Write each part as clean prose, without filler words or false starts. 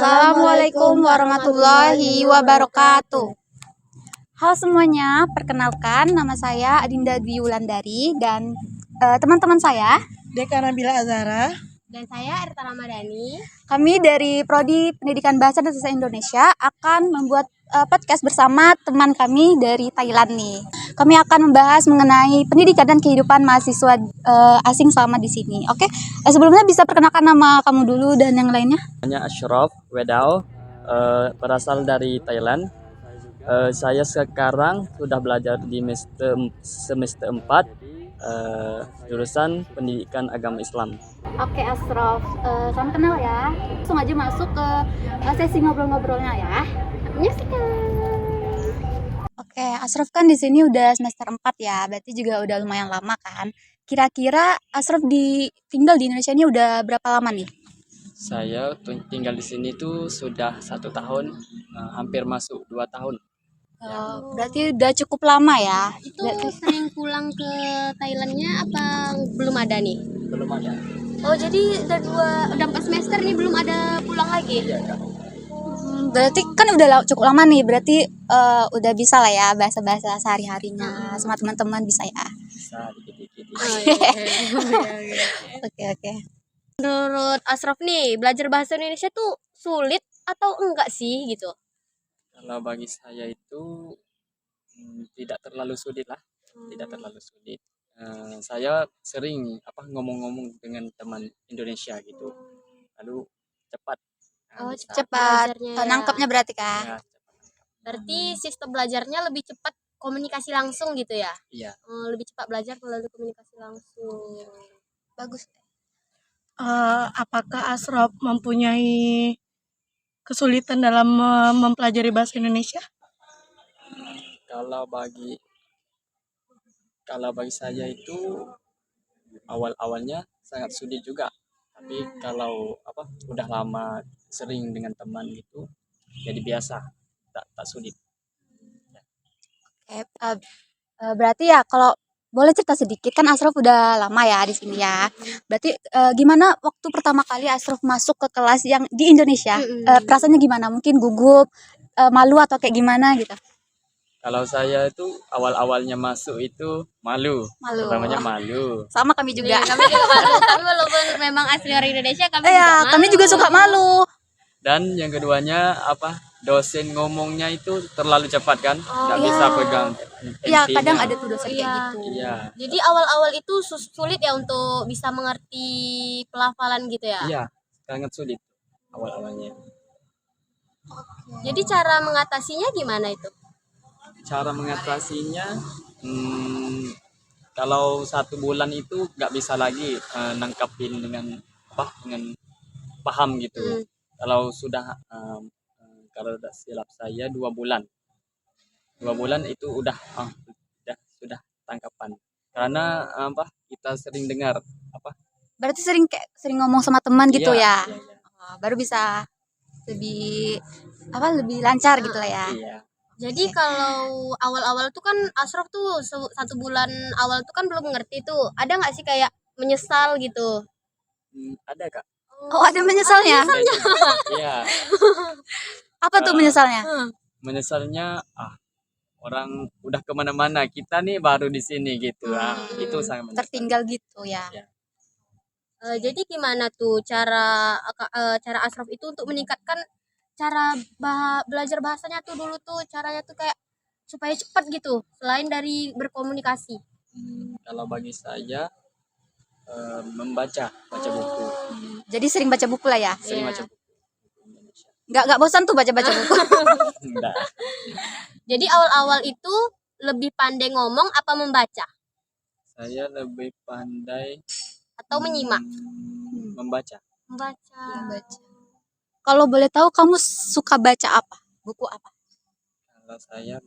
Assalamualaikum warahmatullahi wabarakatuh. Halo semuanya, perkenalkan nama saya Adinda Dwi Wulandari dan teman-teman saya Deka Nabila Azhara. Dan saya Erta Ramadhani. Kami dari Prodi Pendidikan Bahasa dan Sastra Indonesia akan membuat podcast bersama teman kami dari Thailand nih. Kami akan membahas mengenai pendidikan dan kehidupan mahasiswa asing selama di sini. Oke, sebelumnya bisa perkenalkan nama kamu dulu dan yang lainnya. Namanya Ashraf Wedao, berasal dari Thailand. Saya sekarang sudah belajar di semester 4, jurusan Pendidikan Agama Islam. Oke Ashraf, salam kenal ya. Langsung aja masuk ke sesi ngobrol-ngobrolnya ya. Oke, Ashraf kan di sini udah semester 4 ya, berarti juga udah lumayan lama kan. Kira-kira Ashraf tinggal di Indonesia ini udah berapa lama nih? Saya tinggal di sini tuh sudah 1 tahun, hampir masuk 2 tahun. Berarti udah cukup lama ya. Itu sering pulang ke Thailandnya apa belum ada nih? Belum ada. Oh, jadi udah 4 semester nih belum ada pulang lagi? Iya, Kak. Berarti kan udah cukup lama nih, berarti udah bisa lah ya bahasa-bahasa sehari-harinya sama teman-teman bisa ya. Bisa dikit-dikit. Oke. Menurut Ashraf nih, belajar bahasa Indonesia tuh sulit atau enggak sih gitu? Kalau bagi saya itu tidak terlalu sulit lah, tidak terlalu sulit. Saya sering ngomong-ngomong dengan teman Indonesia gitu, lalu cepat. Oh, Bisa. cepat Belajarnya ya. nangkepnya berarti kan. Ya, cepat. Berarti sistem belajarnya lebih cepat komunikasi langsung gitu ya? Iya. Lebih cepat belajar melalui komunikasi langsung. Bagus. Apakah Ashraf mempunyai kesulitan dalam mempelajari bahasa Indonesia? Kalau bagi saya itu awal-awalnya sangat sulit juga. Tapi kalau udah lama sering dengan teman gitu, jadi biasa, tak sulit. Oke, berarti ya kalau boleh cerita sedikit, kan Ashraf udah lama ya di sini ya. Berarti gimana waktu pertama kali Ashraf masuk ke kelas yang di Indonesia? Perasaannya gimana? Mungkin gugup, malu atau kayak gimana gitu? Kalau saya itu awal-awalnya masuk itu malu. Malu. Pertamanya malu. Sama kami juga. Iya, kami juga malu. Kami walaupun memang asli orang Indonesia, kami juga Iya, malu. kami juga suka malu. Dan yang keduanya dosen ngomongnya itu terlalu cepat kan, nggak iya. bisa pegang Iya, intinya. kadang ada tuh dosen kayak Iya. gitu. Iya, Jadi awal-awal itu sulit ya untuk bisa mengerti pelafalan gitu ya? iya, sangat sulit awal-awalnya. Jadi cara mengatasinya gimana itu? Cara mengatasinya, kalau 1 bulan itu nggak bisa lagi nangkapin dengan paham gitu. Kalau silap saya 2 bulan, 2 bulan itu sudah tangkapan. Karena kita sering dengar Berarti sering ngomong sama teman gitu ya. Iya. Baru bisa lebih lancar gitu lah ya. Iya. Jadi kalau awal-awal tuh kan Ashraf tuh 1 bulan awal tuh kan belum ngerti tuh. Ada nggak sih kayak menyesal gitu? Ada, Kak. Oh, ada menyesalnya? Iya. Apa tuh menyesalnya? Menyesalnya orang udah kemana-mana, kita nih baru di sini gitu. Itu sangat menyesal. Tertinggal gitu ya. Iya. Jadi gimana tuh cara Ashraf itu untuk meningkatkan cara belajar bahasanya tuh dulu tuh caranya tuh kayak supaya cepat gitu selain dari berkomunikasi? Kalau bagi saya baca buku. Jadi sering baca buku lah ya. Sering Iya. baca buku Indonesia. Nggak bosan tuh baca buku. Enggak. Jadi awal-awal itu lebih pandai ngomong apa membaca Saya lebih pandai atau menyimak? membaca. Membaca. Kalau boleh tahu kamu suka baca apa? Buku apa? Kalau saya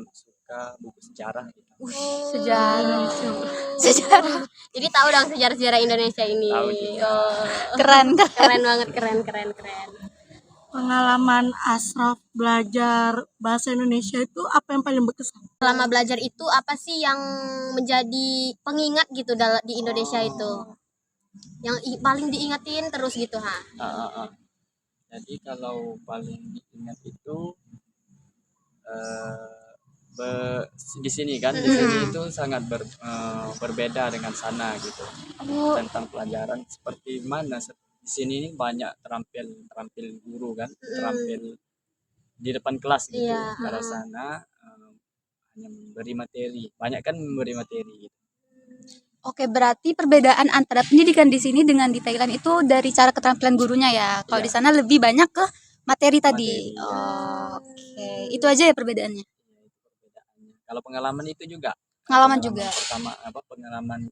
suka buku sejarah gitu. Sejarah. Jadi tahu dong sejarah-sejarah Indonesia ini. Tahu juga. Oh, Keren. keren banget, keren. Pengalaman Ashraf belajar bahasa Indonesia itu apa yang paling berkesan? Selama belajar itu apa sih yang menjadi pengingat gitu di Indonesia itu? Yang paling diingatin terus gitu, ha? Jadi kalau paling diingat itu eh, di sini kan, di sini itu sangat berbeda dengan sana gitu. Oh, Tentang pelajaran seperti mana di sini ini banyak terampil terampil guru kan, terampil di depan kelas gitu. Iya, Kalau sana hanya memberi materi, banyak kan memberi materi gitu. oke, berarti perbedaan antara pendidikan di sini dengan di Thailand itu dari cara keterampilan gurunya ya. Kalau Iya. di sana lebih banyak ke materi tadi. Materi, ya. Oh, oke, itu aja ya perbedaannya. Ya, itu perbedaannya. Kalau pengalaman itu juga. Pengalaman juga. Pertama apa pengalaman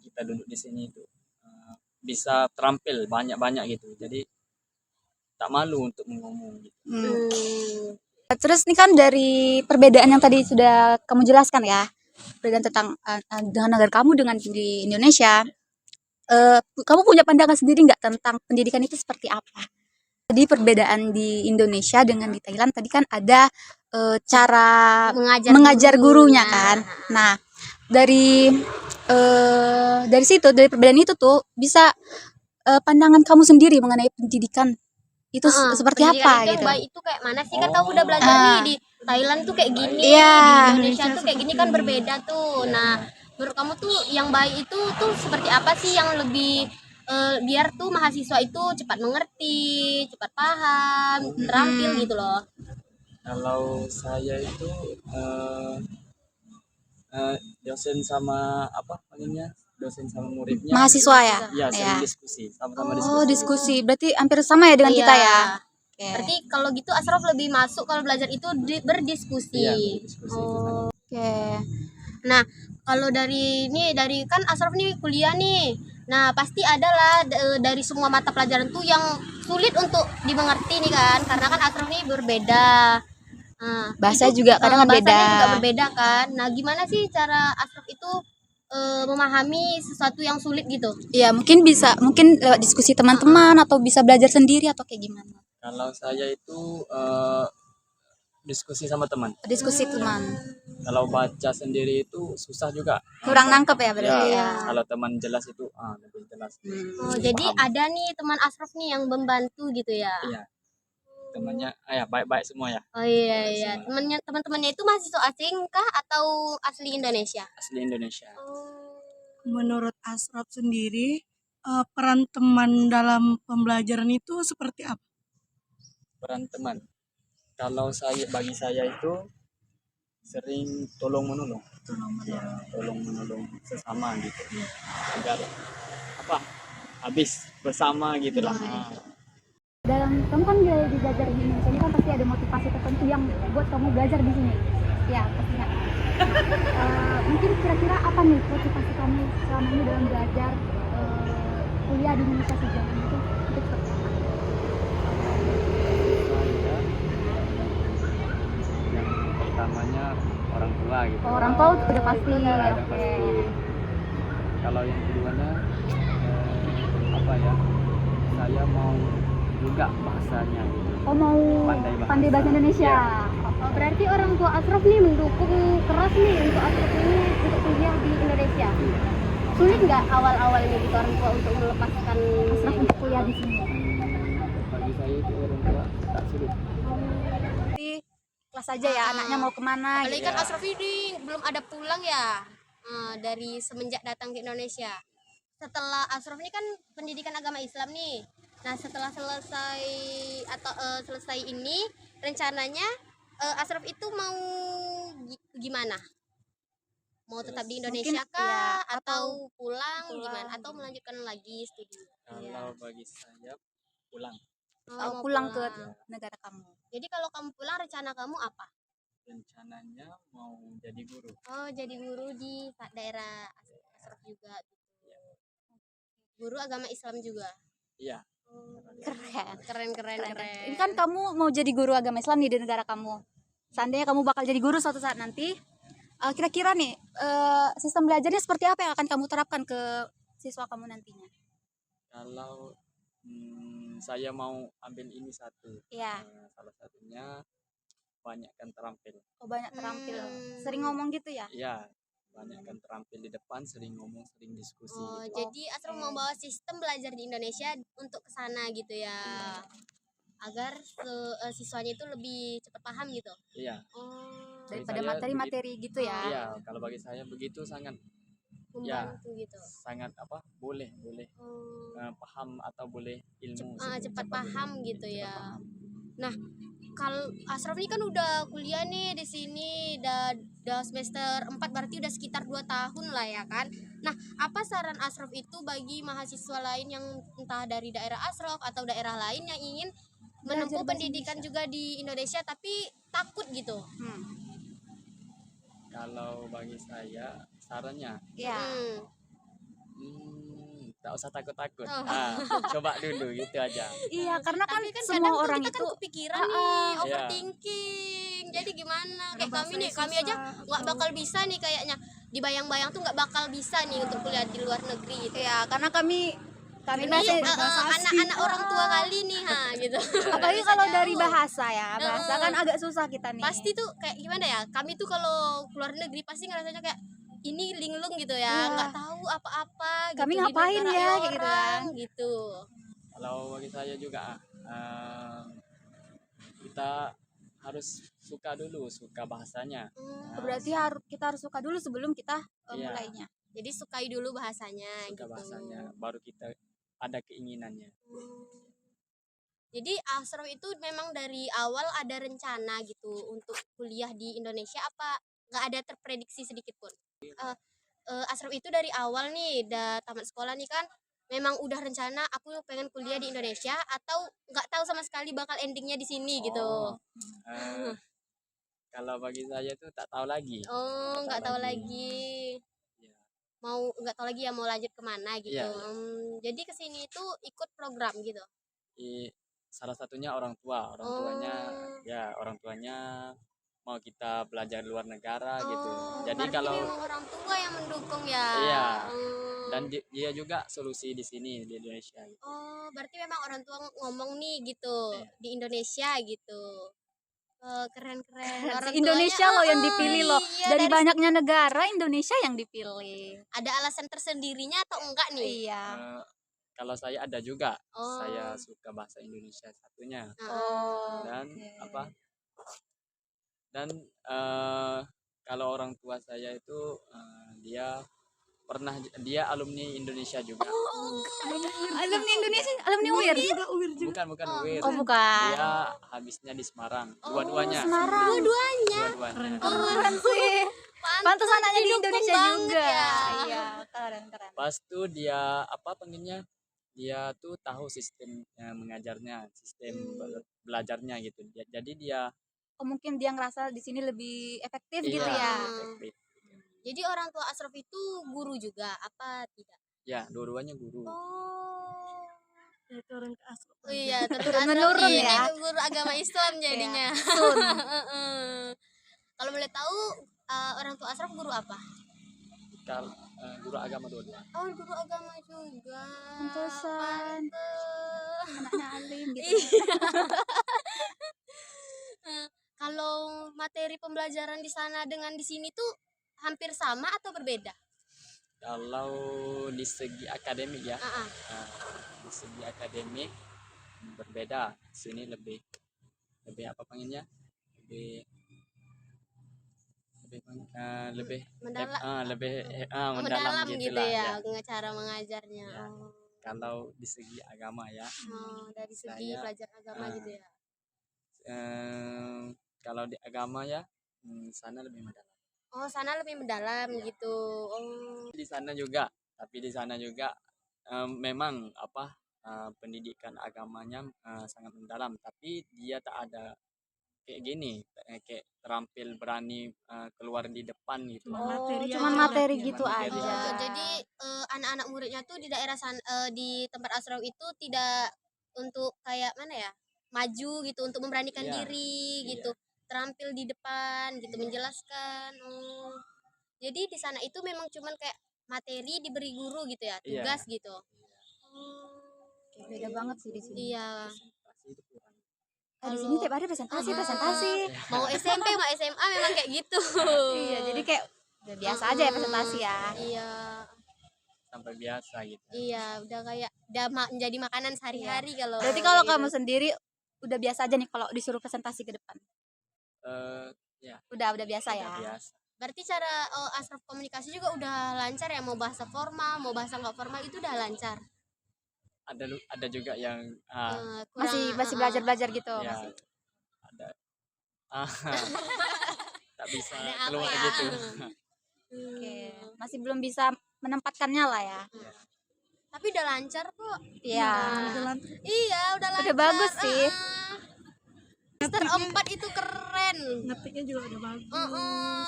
kita duduk di sini itu bisa terampil banyak-banyak gitu. Jadi tak malu untuk ngomong gitu. Hmm. Terus nih kan dari perbedaan yang tadi sudah kamu jelaskan ya, perbedaan tentang dengan negara kamu dengan di Indonesia, kamu punya pandangan sendiri nggak tentang pendidikan itu seperti apa? Jadi perbedaan di Indonesia dengan di Thailand tadi kan ada cara mengajar gurunya kan. Nah, dari situ dari perbedaan itu tuh bisa pandangan kamu sendiri mengenai pendidikan itu seperti Pendidikan apa itu yang gitu. baik itu kayak mana sih? Kan kamu udah belajar nih di Thailand tuh kayak gini, Iya. di Indonesia tuh kayak gini kan berbeda tuh. Nah, menurut kamu tuh yang baik itu tuh seperti apa sih yang lebih biar tuh mahasiswa itu cepat mengerti, cepat paham, terampil gitu loh. Kalau saya itu dosen sama apa namanya? Dosen sama muridnya. Mahasiswa ya? Iya, sering Ya. diskusi, sama-sama Oh, diskusi. diskusi. Berarti hampir sama ya dengan Iya. kita ya? Oke. Berarti kalau gitu Asraf lebih masuk kalau belajar itu berdiskusi. Iya, diskusi itu sangat. Oke. Nah, kalau dari kan Asraf nih kuliah nih. Nah, pasti adalah dari semua mata pelajaran tuh yang sulit untuk dimengerti nih kan, karena kan Asraf nih berbeda. Nah, Bahasa itu, juga kadang kan bahasanya beda. juga berbeda kan. Nah, gimana sih cara Asraf itu memahami sesuatu yang sulit gitu? Ya, mungkin lewat diskusi teman-teman atau bisa belajar sendiri atau kayak gimana? Kalau saya itu diskusi sama teman. Diskusi teman. Kalau baca sendiri itu susah juga. Kurang nangkep ya Ya, berarti ya. kalau teman jelas itu lebih jelas. Oh, jadi ada nih teman Asraf nih yang membantu gitu ya. Iya. Temannya ya baik-baik semua ya. Oh iya iya. Teman-temannya itu mahasiswa asing kah atau asli Indonesia? Asli Indonesia. Menurut Asraf sendiri, peran teman dalam pembelajaran itu seperti apa? Peran teman. Kalau bagi saya itu sering tolong menolong. Tolong menolong sesama gitu. Agar habis bersama gitu lah. Dalam kamu kan belajar di Indonesia ini kan pasti ada motivasi tertentu yang buat kamu belajar di sini. Ya, pastinya. Mungkin kira-kira apa nih motivasi kamu selama ini dalam belajar kuliah di Indonesia sejauh ini itu seperti apa? Yang pertamanya orang tua gitu. Orang tua sudah pasti. Oke. Kalau yang keduanya saya mau juga bahasanya gitu. Oh, mau pandai bahasa Indonesia. Ya. Oh, berarti orang tua Asraf nih mendukung keras nih untuk Asraf ini untuk kuliah di Indonesia. Sulit nggak awal-awalnya gitu orang tua untuk melepaskan Asraf untuk kuliah di sini. Bagi saya itu orang tua tak sulit. Jadi kelas aja ya anaknya mau kemana Apalagi gitu. kan Asraf ini belum ada pulang ya dari semenjak datang ke Indonesia. Setelah Asraf ini kan pendidikan agama Islam nih. Nah setelah selesai ini rencananya Asraf itu mau gimana? Mau tetap di Indonesia Mungkin, kah ya, atau pulang gimana? Atau melanjutkan lagi studi? Kalau bagi saya pulang. Atau Mau pulang ke pulang. negara kamu. Jadi kalau kamu pulang rencana kamu apa? Rencananya mau jadi guru. Oh jadi guru di daerah Asraf juga gitu. Guru agama Islam juga. Iya. Keren. Keren. Ini kan kamu mau jadi guru agama Islam nih di negara kamu. Seandainya kamu bakal jadi guru suatu saat nanti, kira-kira nih sistem belajarnya seperti apa yang akan kamu terapkan ke siswa kamu nantinya? Kalau saya mau ambil ini satu. Iya. Salah satunya banyakkan terampil. Oh, banyak terampil. Sering ngomong gitu ya? Iya, banyakkan terampil di depan, sering ngomong, sering diskusi. Jadi Asraf mau bawa sistem belajar di Indonesia untuk ke sana gitu ya. agar siswanya itu lebih cepat paham gitu. Iya. Oh, Bagi Daripada saya materi-materi gitu ya. Iya, kalau bagi saya begitu sangat membantu gitu. sangat boleh Oh, paham atau boleh ilmu cepat paham gitu cepat ya. paham. Nah, kalau Asraf ini kan udah kuliah nih di sini, udah semester 4 berarti udah sekitar 2 tahun lah ya kan. Nah, apa saran Asraf itu bagi mahasiswa lain yang entah dari daerah Asraf atau daerah lain yang ingin menempuh Belajar bahasa pendidikan Indonesia. juga di Indonesia tapi takut gitu? Kalau bagi saya sarannya Ya. tak usah takut-takut. Oh. Coba dulu gitu aja. Iya, karena kan Tapi kan semua kadang tuh orang kita itu kan kepikiran Ah, nih, Iya. overthinking. Jadi gimana? Kayak kami nih, bahasanya kami aja susah, nggak bakal bisa nih kayaknya. Dibayang-bayang tuh nggak bakal bisa nih untuk kuliah di luar negeri gitu. ya karena kami Ini bahasa anak-anak orang tua kali nih gitu. apalagi Bisa kalau jauh. dari bahasa ya. Bahasa kan agak susah kita nih. Pasti tuh kayak gimana ya? Kami tuh kalau keluar negeri pasti ngerasanya kayak ini linglung gitu ya, Iya. nggak tahu apa-apa. Kami gitu, di ngapain negara ya, kayak gitu orang, kan. gitu. Kalau bagi saya juga kita harus suka bahasanya. Hmm, Berarti kita harus suka dulu sebelum kita Iya. mulainya. jadi sukai dulu bahasanya Suka gitu. bahasanya baru kita ada keinginannya. Jadi Asraf itu memang dari awal ada rencana gitu untuk kuliah di Indonesia apa nggak ada terprediksi sedikit pun? Asraf itu dari awal nih udah tamat sekolah nih kan memang udah rencana aku pengen kuliah di Indonesia atau nggak tahu sama sekali bakal endingnya di sini gitu? Oh, kalau bagi saya tuh tak tahu lagi. Oh, Tak nggak tahu lagi. Ya. Mau nggak tahu lagi ya mau lanjut kemana gitu. Iya. Jadi kesini itu ikut program gitu. Salah satunya orang tuanya orang tuanya mau kita belajar luar negara gitu. Jadi Berarti kalau memang orang tua yang mendukung ya. Iya. Hmm. dan dia juga solusi di sini di Indonesia gitu. Oh, berarti memang orang tua ngomong nih gitu Iya. di Indonesia gitu. Keren-keren. Orang Indonesia tuanya, loh yang dipilih loh. iya, Dari banyaknya negara Indonesia yang dipilih. ada alasan tersendirinya atau enggak nih? Iya. Kalau saya ada juga, Oh. saya suka bahasa Indonesia satunya. Oh. Dan oke. Dan kalau orang tua saya itu dia alumni Indonesia juga. Alumni Indonesia, alumni UIR. Bukan UIR. Oh, bukan. Dia habisnya di Semarang. Dua-duanya. Semarang. Dua-duanya. Dua-duanya. Keren sih. Pantas anaknya di didukung Indonesia banget juga. ya. Iya, keren. Pas tuh dia panggilnya? Dia tuh tahu sistem mengajarnya, sistem belajarnya gitu. Jadi dia Mungkin dia ngerasa di sini lebih efektif gitu iya, ya. efektif. Jadi orang tua Asraf itu guru juga apa tidak? Ya, dua-duanya guru. Oh. Dari turun ke Asraf. Oh iya, tetap Turun-menurun Asraf ini ya. guru agama Islam jadinya. Sun. Kalau boleh tahu orang tua Asraf guru apa? Kalau guru agama dua-dua. Oh, guru agama juga. Pantesan. Pantes. Anaknya alim gitu. Kalau materi pembelajaran di sana dengan di sini tuh hampir sama atau berbeda? Kalau di segi akademik ya, Ah, ah. di segi akademik berbeda. Sini lebih apa panggilnya? Lebih mendalam Mendalam gitu gitulah, ya, cara mengajarnya. Ya. Oh. Kalau di segi agama ya, Dari segi Saya, pelajaran agama gitu ya. kalau di agama ya sana lebih mendalam. Oh, sana lebih mendalam gitu. Oh. Di sana juga memang pendidikan agamanya sangat mendalam, tapi dia tak ada kayak gini, kayak terampil berani keluar di depan gitu. Cuman materi gitu Materi aja. aja. Jadi anak-anak muridnya tuh di daerah di tempat Asraf itu tidak untuk kayak mana ya? Maju gitu untuk memberanikan Iya, diri iya. gitu. Terampil di depan gitu menjelaskan. Oh. Jadi di sana itu memang cuman kayak materi diberi guru gitu ya, Iya. tugas gitu. Kayak beda banget sih di sini. Iya. Presentasi itu kurang. Di sini tiap hari presentasi. Mau SMP mau SMA memang kayak gitu. Iya, jadi kayak udah biasa aja ya presentasi ya. Iya. Sampai biasa gitu. Iya, udah kayak menjadi makanan sehari-hari kalau. Berarti kalau gitu. kamu sendiri udah biasa aja nih kalau disuruh presentasi ke depan? Ya, Udah biasa udah ya. biasa. Berarti cara Asraf komunikasi juga udah lancar ya, mau bahasa formal, mau bahasa nggak formal itu udah lancar. Ada juga yang Masih belajar-belajar gitu. ya Masih. ada tak bisa Ada apa keluar ya? gitu. Oke, masih belum bisa menempatkannya lah ya. Tapi udah lancar kok. Iya. Iya, udah lancar. Udah bagus sih. Semester 4 itu keren. Ngetiknya juga udah bagus.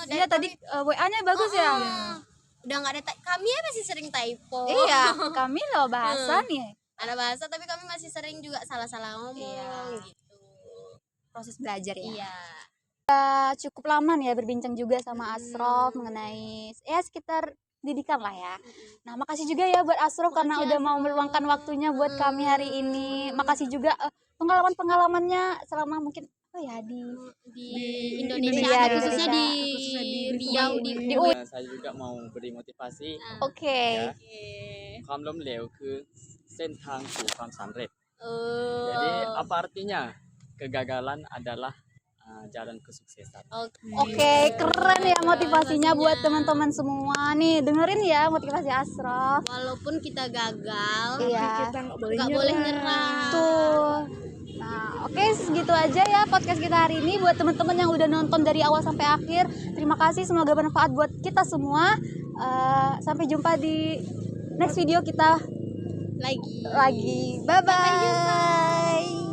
Iya tadi WA-nya bagus ya. Udah nggak ada kami ya masih sering typo. Iya, kami loh bahasa nih. Ada bahasa tapi kami masih sering juga salah-salah ngomong Iya. gitu. Proses belajar ya. Iya. Cukup lama nih ya berbincang juga sama Asrof mengenai ya sekitar pendidikan lah ya. Nah, makasih juga ya buat Asrof karena udah mau meluangkan waktunya buat kami hari ini. Makasih juga pengalaman-pengalamannya selama mungkin Di Indonesia, Iya, di khususnya Indonesia. di Riau di Saya juga mau beri motivasi โอเค ya. ความล้มเหลวคือเส้นทางสู่ความสำเร็จ Oh. Jadi apa artinya? Kegagalan adalah jalan kesuksesan. Oke, keren ya motivasinya buat teman-teman semua nih. Dengerin ya motivasi Asrof. Walaupun kita gagal, Iya. Kita nggak nggak boleh nyerah. Tuh. Nah, oke segitu aja ya podcast kita hari ini buat teman-teman yang udah nonton dari awal sampai akhir. Terima kasih, semoga bermanfaat buat kita semua. Sampai jumpa di next video kita Lagi. lagi. Bye bye.